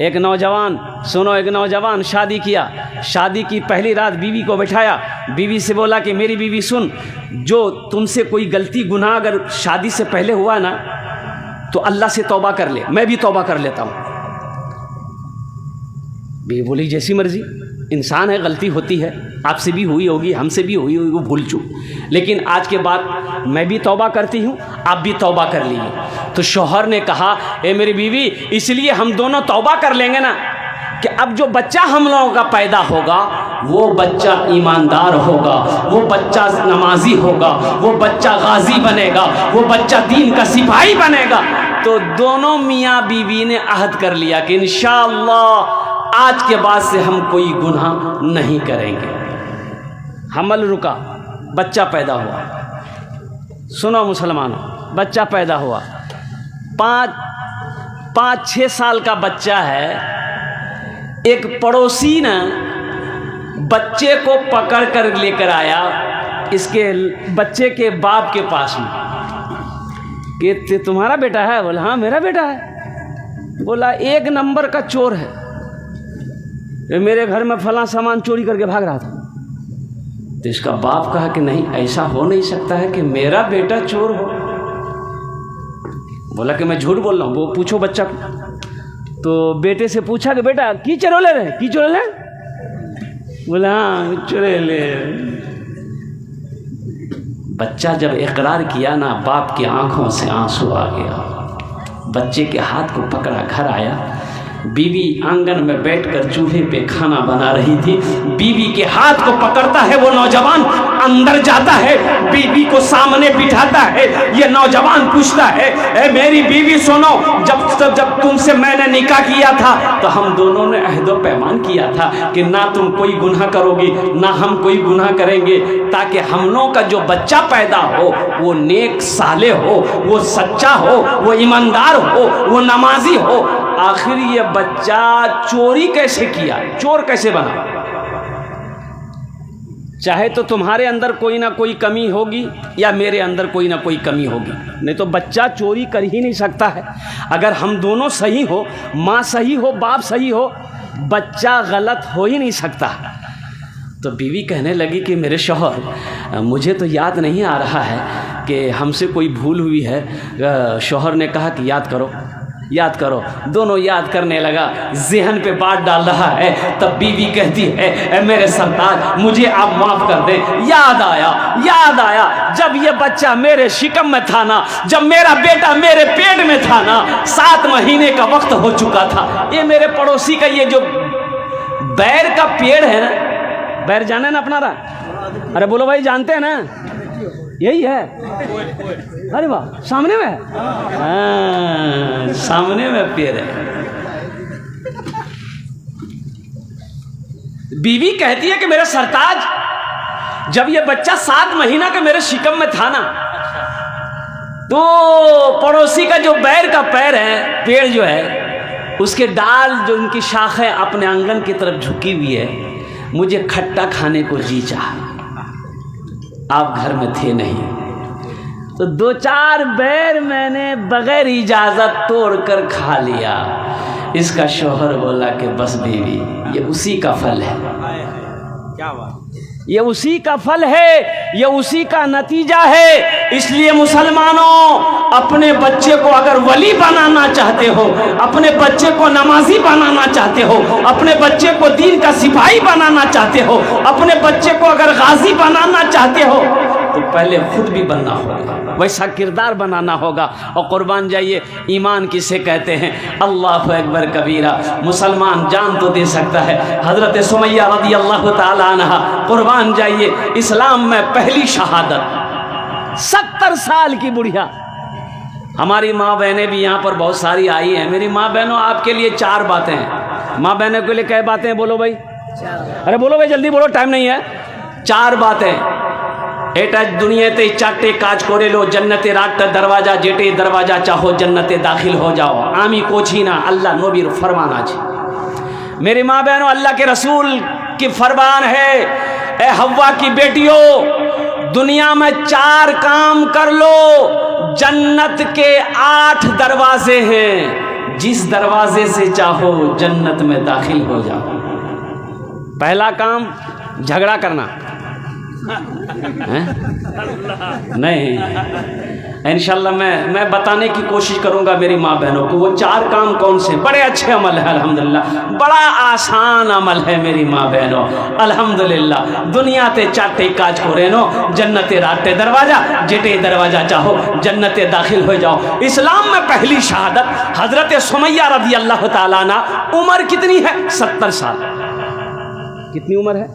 एक नौजवान शादी किया। शादी की पहली रात बीवी को बैठाया, बीवी से बोला कि मेरी बीवी सुन, जो तुमसे कोई गलती गुनाह अगर शादी से पहले हुआ ना तो अल्लाह से तौबा कर ले, मैं भी तौबा कर लेता हूँ। बीवी बोली जैसी मर्जी, इंसान है, गलती होती है, आपसे भी हुई होगी, हमसे भी हुई होगी, वो भूल चूक, लेकिन आज के बाद मैं भी तौबा करती हूँ, आप भी तौबा कर लीजिए। तो शौहर ने कहा ए मेरी बीवी, इसलिए हम दोनों तौबा कर लेंगे ना कि अब जो बच्चा हम लोगों का पैदा होगा वो बच्चा ईमानदार होगा, वो बच्चा नमाजी होगा, वो बच्चा गाजी बनेगा, वो बच्चा दीन का सिपाही बनेगा। तो दोनों मियाँ बीवी ने अहद कर लिया कि इंशाअल्लाह आज के बाद से हम कोई गुनाह नहीं करेंगे। हमल रुका, बच्चा पैदा हुआ। सुनो मुसलमानों, बच्चा पैदा हुआ, 5-6 साल का बच्चा है। एक पड़ोसी ने बच्चे को पकड़ कर लेकर आया इसके बच्चे के बाप के पास में कि तुम्हारा बेटा है? बोला हाँ मेरा बेटा है। बोला 1 नंबर का चोर है, मेरे घर में फला सामान चोरी करके भाग रहा था। तो इसका बाप कहा कि नहीं, ऐसा हो नहीं सकता है कि मेरा बेटा चोर हो। बोला कि मैं झूठ बोल रहा हूँ। वो पूछो बच्चा को। तो बेटे से पूछा कि बेटा की चोरे रहे, की चोरे ले? बोला हाँ चोरे ले। बच्चा जब इकरार किया ना, बाप की आंखों से आंसू आ गया। बच्चे के हाथ को पकड़ा, घर आया। बीवी आंगन में बैठकर चूल्हे पे खाना बना रही थी। बीवी के हाथ को पकड़ता है वो नौजवान, अंदर जाता है, बीवी को सामने बिठाता है। ये नौजवान पूछता है ए मेरी बीवी सुनो, जब तुमसे मैंने निकाह किया था तो हम दोनों ने अहदो पैमान किया था कि ना तुम कोई गुनाह करोगी ना हम कोई गुनाह करेंगे, ताकि हम लोगों का जो बच्चा पैदा हो वो नेक साले हो, वो सच्चा हो, वो ईमानदार हो, वो नमाजी हो। आखिर ये बच्चा चोरी कैसे किया, चोर कैसे बना? चाहे तो तुम्हारे अंदर कोई ना कोई कमी होगी या मेरे अंदर कोई ना कोई कमी होगी, नहीं तो बच्चा चोरी कर ही नहीं सकता है। अगर हम दोनों सही हो, माँ सही हो, बाप सही हो, बच्चा गलत हो ही नहीं सकता। तो बीवी कहने लगी कि मेरे शौहर, मुझे तो याद नहीं आ रहा है कि हमसे कोई भूल हुई है। शौहर ने कहा कि याद करो, याद करो। दोनों याद करने लगा, ज़हन पे बात डाल रहा है। तब बीवी कहती है मेरे सरताज मुझे आप माफ़ कर दे, याद आया जब ये बच्चा मेरे शिकम में था ना, जब मेरा बेटा मेरे पेट में था ना, 7 महीने का वक्त हो चुका था। ये मेरे पड़ोसी का ये जो बैर का पेड़ है ना, बैर जाने ना अपना रहा? अरे बोलो भाई, जानते हैं ना? यही है। अरे वाह, सामने में है। हाँ, सामने में पेड़ है। बीवी कहती है कि मेरे सरताज, जब ये बच्चा 7 महीना का मेरे शिकम में था ना, तो पड़ोसी का जो बैर का पैर है, पेड़ जो है, उसके डाल जो उनकी शाखें अपने आंगन की तरफ झुकी हुई है, मुझे खट्टा खाने को जी चाहा। आप घर में थे नहीं, तो 2-4 बैर मैंने बगैर इजाज़त तोड़ कर खा लिया। इसका शौहर बोला कि बस बीवी, ये उसी का फल है। क्या बात, ये उसी का फल है, ये उसी का नतीजा है। इसलिए मुसलमानों, अपने बच्चे को अगर वली बनाना चाहते हो, अपने बच्चे को नमाजी बनाना चाहते हो, अपने बच्चे को दीन का सिपाही बनाना चाहते हो, अपने बच्चे को अगर गाजी बनाना चाहते हो, तो पहले खुद भी बनना होगा, वैसा किरदार बनाना होगा। और कुर्बान जाइए, ईमान किसे कहते हैं? अल्लाहु अकबर कबीरा। मुसलमान जान तो दे सकता है। हज़रत सुमैया रज़ी अल्लाह ताला अन्हा, कुर्बान जाइए, इस्लाम में पहली शहादत, 70 साल की बुढ़िया। हमारी माँ बहनें भी यहाँ पर बहुत सारी आई हैं। मेरी माँ बहनों, आपके लिए 4 बातें हैं। माँ बहनों के लिए क्या बातें हैं? बोलो भाई, अरे बोलो भाई, जल्दी बोलो, टाइम नहीं है। 4 बातें। एटा दुनिया ते 4टे काज करे लो, जन्नते राट दरवाजा, जेटे दरवाजा चाहो जन्नते दाखिल हो जाओ। आमी कोछी ना, अल्लाह नबीर फरमान आज। मेरी माँ बहनों, अल्लाह के रसूल की फरमान है, ए हव्वा की बेटियों, दुनिया में 4 काम कर लो, जन्नत के 8 दरवाजे हैं। जिस दरवाजे से चाहो जन्नत में दाखिल हो जाओ। पहला काम झगड़ा करना है? नहीं, इंशाल्लाह मैं बताने की कोशिश करूंगा मेरी माँ बहनों को वो 4 काम कौन से बड़े अच्छे अमल है। अल्हम्दुलिल्लाह बड़ा आसान अमल है मेरी माँ बहनों। अल्हम्दुलिल्लाह दुनिया ते 4 काज को रेनो जन्नते राते दरवाजा जेटे दरवाजा चाहो जन्नते दाखिल हो जाओ। इस्लाम में पहली शहादत हजरत सुमैया रज़ी अल्लाह ताला अन्हा। उम्र कितनी है? 70 साल। कितनी उम्र है?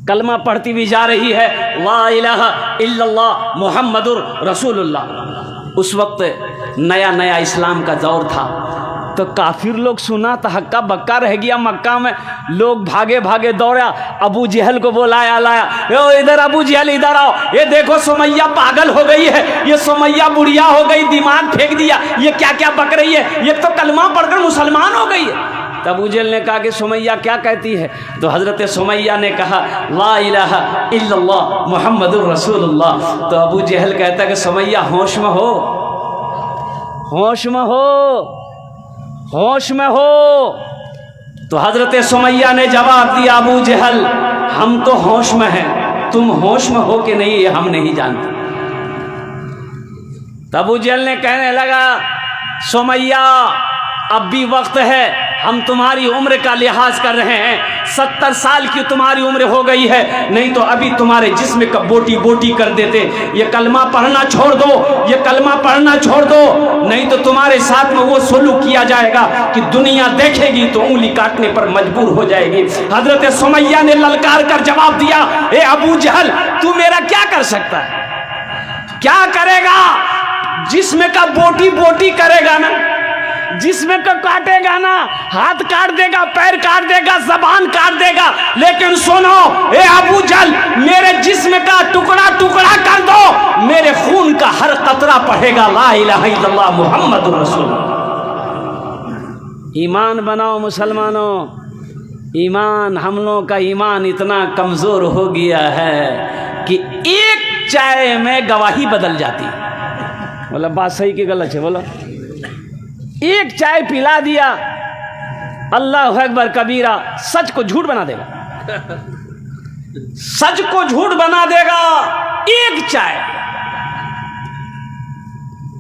कलमा पढ़ती भी जा रही है, ला इलाहा इल्लल्लाह मुहम्मदुर रसूलुल्लाह। उस वक्त नया नया इस्लाम का दौर था, तो काफिर लोग सुना तो हक्का बक्का रह गया। मक्का में लोग भागे भागे दौड़ा, अबू जहल को बोलाया लाया, यो इधर अबू जहल इधर आओ, ये देखो सुमैया पागल हो गई है, ये सुमैया बुढ़िया हो गई, दिमाग फेंक दिया, ये क्या क्या बक रही है, ये तो कलमा पढ़कर मुसलमान हो गई है। तब अबू जहल ने कहा कि सुमैया क्या कहती है? तो हज़रत सुमैया ने कहा ला इलाहा इल्लल्लाह मुहम्मदुर रसूलुल्लाह। तो अबू जहल कहता है कि सुमैया होश में हो, होश में हो, होश में हो। तो हज़रत सुमैया ने जवाब दिया अबू जहल हम तो होश में हैं, तुम होश में हो कि नहीं ये हम नहीं जानते। तब अबू जहल ने कहने लगा सुमैया अब भी वक्त है, हम तुम्हारी उम्र का लिहाज कर रहे हैं, 70 साल की तुम्हारी उम्र हो गई है, नहीं तो अभी तुम्हारे जिस्म का बोटी बोटी कर देते। ये कलमा पढ़ना छोड़ दो, ये कलमा पढ़ना छोड़ दो, नहीं तो तुम्हारे साथ में वो सलूक किया जाएगा कि दुनिया देखेगी तो उंगली काटने पर मजबूर हो जाएगी। हजरत सुमैया ने ललकार कर जवाब दिया, ए अबू जहल तू मेरा क्या कर सकता है? क्या करेगा? जिस्म का बोटी बोटी करेगा ना, जिसमें को काटेगा ना, हाथ काट देगा, पैर काट देगा, जबान काट देगा, लेकिन सुनो ए अबू जहल मेरे जिस्म का टुकड़ा टुकड़ा कर दो, मेरे खून का हर कतरा पढ़ेगा ला इलाहा इल्लल्लाह मुहम्मदुर रसूलुल्लाह। ईमान बनाओ मुसलमानों, ईमान हम लोगों का ईमान इतना कमजोर हो गया है कि एक चाय में गवाही बदल जाती है। बोला बात सही कि गलत है? बोला एक चाय पिला दिया, अल्लाह अकबर कबीरा, सच को झूठ बना देगा, सच को झूठ बना देगा एक चाय।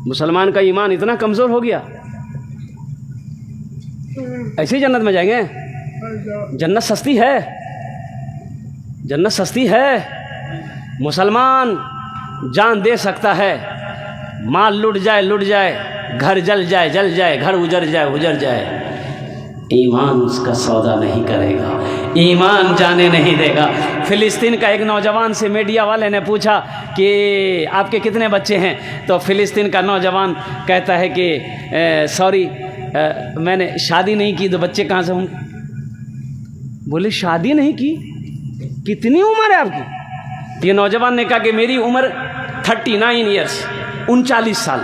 मुसलमान का ईमान इतना कमजोर हो गया, ऐसे ही जन्नत में जाएंगे? जन्नत सस्ती है, जन्नत सस्ती है। मुसलमान जान दे सकता है, माल लुट जाए, घर जल जाए, घर उजड़ जाए, ईमान उसका सौदा नहीं करेगा, ईमान जाने नहीं देगा। फिलिस्तीन का एक नौजवान से मीडिया वाले ने पूछा कि आपके कितने बच्चे हैं? तो फिलिस्तीन का नौजवान कहता है कि सॉरी मैंने शादी नहीं की, तो बच्चे कहाँ से होंगे? बोले शादी नहीं की? कितनी उम्र है आपकी? ये नौजवान ने कहा कि मेरी उम्र 39 ईयर्स, 39 साल।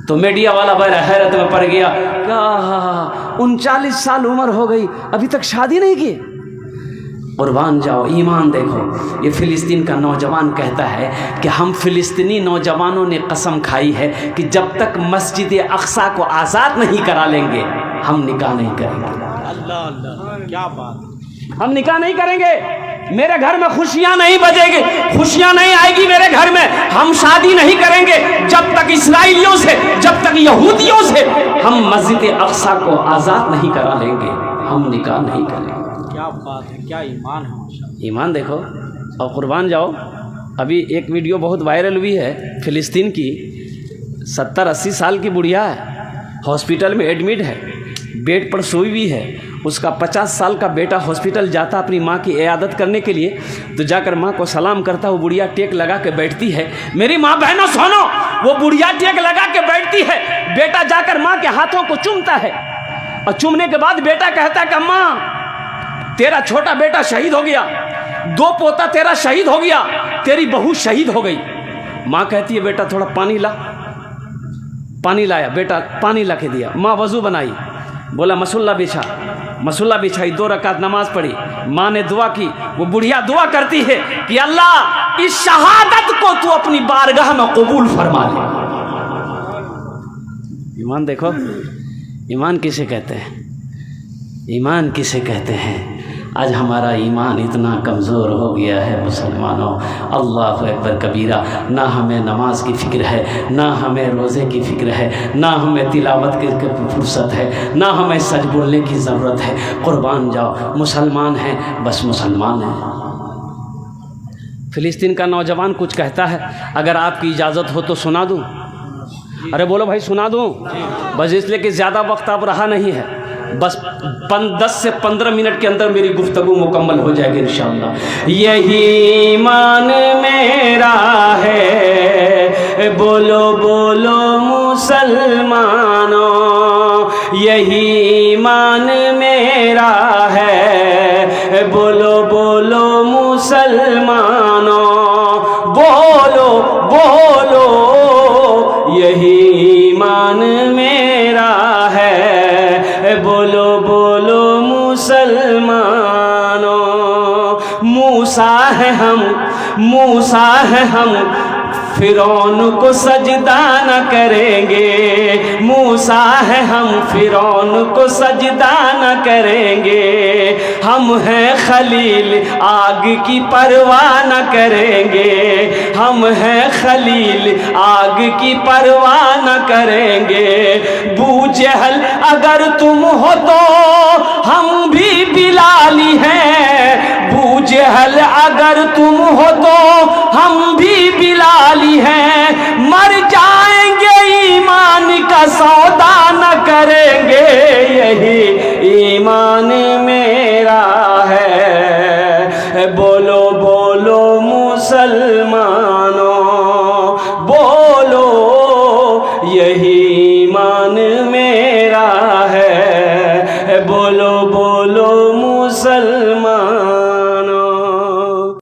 तो मीडिया वाला बड़ा हैरत में पड़ गया, क्या 39 साल उम्र हो गई, अभी तक शादी नहीं की? कुर्बान जाओ, ईमान देखो। ये फिलिस्तीन का नौजवान कहता है कि हम फिलिस्तीनी नौजवानों ने कसम खाई है कि जब तक मस्जिद अक्सा को आज़ाद नहीं करा लेंगे हम निकाह नहीं करेंगे। अल्लाह अल्लाह, क्या बात! हम निकाह नहीं करेंगे, मेरे घर में खुशियां नहीं बजेगी, खुशियां नहीं आएगी मेरे घर में, हम शादी नहीं करेंगे जब तक इस्राएलियों से, जब तक यहूदियों से हम मस्जिद अक्सा को आज़ाद नहीं करा लेंगे, हम निकाह नहीं करेंगे। क्या बात है, क्या ईमान है माशाअल्लाह। ईमान देखो और कुर्बान जाओ। अभी एक वीडियो बहुत वायरल हुई है फिलिस्तीन की, 70-80 साल की बुढ़िया है, हॉस्पिटल में एडमिट है, बेड पर सोई हुई है। उसका 50 साल का बेटा हॉस्पिटल जाता अपनी माँ की इयादत करने के लिए, तो जाकर माँ को सलाम करता, वो बुढ़िया टेक लगा के बैठती है। मेरी माँ बहनों सुनो, वो बुढ़िया टेक लगा के बैठती है, बेटा जाकर माँ के हाथों को चूमता है, और चूमने के बाद बेटा कहता है कि अम्मा तेरा छोटा बेटा शहीद हो गया, 2 पोता तेरा शहीद हो गया, तेरी बहू शहीद हो गई। माँ कहती है बेटा थोड़ा पानी ला, पानी लाया, बेटा पानी ला के दिया। माँ वजू बनाई, बोला मसल्ला बिछा, मसल्ला बिछाई, 2 रकात नमाज पढ़ी। माँ ने दुआ की, वो बुढ़िया दुआ करती है कि अल्लाह इस शहादत को तू अपनी बारगाह में कबूल फरमा ले। ईमान देखो, ईमान किसे कहते हैं, ईमान किसे कहते हैं। आज हमारा ईमान इतना कमज़ोर हो गया है मुसलमानों, अल्लाह अकबर कबीरा। ना हमें नमाज की फ़िक्र है, ना हमें रोज़े की फ़िक्र है, ना हमें तिलावत की फुर्सत है, ना हमें सच बोलने की ज़रूरत है। कुर्बान जाओ, मुसलमान हैं, बस मुसलमान हैं। फ़िलिस्तीन का नौजवान कुछ कहता है, अगर आपकी इजाज़त हो तो सुना दूँ। अरे बोलो भाई, सुना दूँ? बस इसलिए कि ज़्यादा वक्त अब रहा नहीं है, बस 10 से 15 मिनट के अंदर मेरी गुफ्तगू मुकम्मल हो जाएगी इंशाअल्लाह। यही ईमान मेरा है, बोलो बोलो मुसलमानों। यही ईमान मेरा है, बोलो बोलो मुसलमानों। बोलो बोलो, यही ईमान मेरा है, बोलो बोलो मुसलमानों। मूसा है हम, मूसा है हम, फिरौन को सजदा न करेंगे। मूसा है हम, फिरौन को सजदा न करेंगे। हम हैं खलील, आग की परवाह न करेंगे। हम हैं खलील, आग की परवाह न करेंगे। बू जहल अगर तुम हो तो हम भी बिलाली हैं। बू जहल अगर तुम हो तो हम भी बिलाली हैं। मर जाएंगे, ईमान का सौदा न करेंगे। यही ईमान मेरा है, बोलो बोलो मुसलमानों। बोलो, यही ईमान मेरा है, बोलो बोलो मुसलमान।